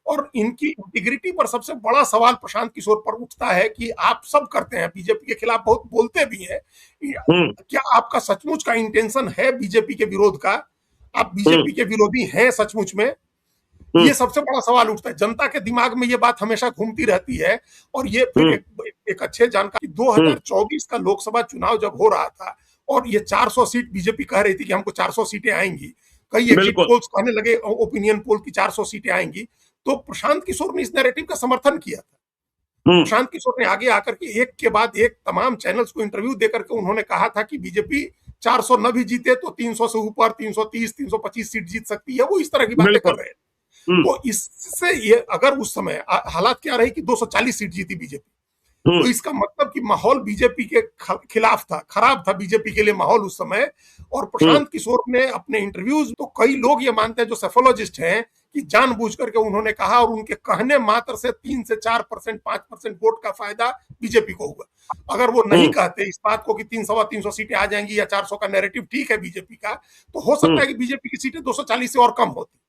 और इनकी इंटीग्रिटी पर सबसे बड़ा सवाल प्रशांत किशोर पर उठता है कि आप सब करते हैं, बीजेपी के खिलाफ बहुत बोलते भी हैं, क्या आपका सचमुच का इंटेंशन है बीजेपी के विरोध का? आप बीजेपी के विरोधी हैं सचमुच में? ये सबसे बड़ा सवाल उठता है। जनता के दिमाग में ये बात हमेशा घूमती रहती है। और ये फिर एक अच्छे जानकारी, 2024 का लोकसभा चुनाव जब हो रहा था और ये 400 सीट बीजेपी कह रही थी कि हमको 400 सीटें आएंगी, कई एग्जिट पोल्स कहने लगे, ओपिनियन पोल की 400 सीटें आएंगी, तो प्रशांत किशोर ने इस नैरेटिव का समर्थन किया था। प्रशांत किशोर ने आगे आकर के एक के बाद एक तमाम चैनल्स को इंटरव्यू देकर के उन्होंने कहा था कि बीजेपी 400 न भी जीते तो 300 से ऊपर 330 325 सीट जीत सकती है। वो इस तरह की बातें कर रहे हैं। तो इससे ये अगर उस समय हालात क्या रही कि 240 सीट जीती बीजेपी, तो इसका मतलब कि माहौल बीजेपी के खिलाफ था, खराब था बीजेपी के लिए माहौल उस समय। और प्रशांत किशोर ने अपने इंटरव्यूज, तो कई लोग ये मानते हैं जो सेफोलॉजिस्ट हैं कि जानबूझ करके उन्होंने कहा और उनके कहने मात्र से 3 से 4% 5% वोट का फायदा बीजेपी को हुआ। अगर वो नहीं कहते इस बात को कि 300 सीटें आ जाएंगी या 400 का नैरेटिव ठीक है बीजेपी का, तो हो सकता है कि बीजेपी की सीटें 240 से और कम होती।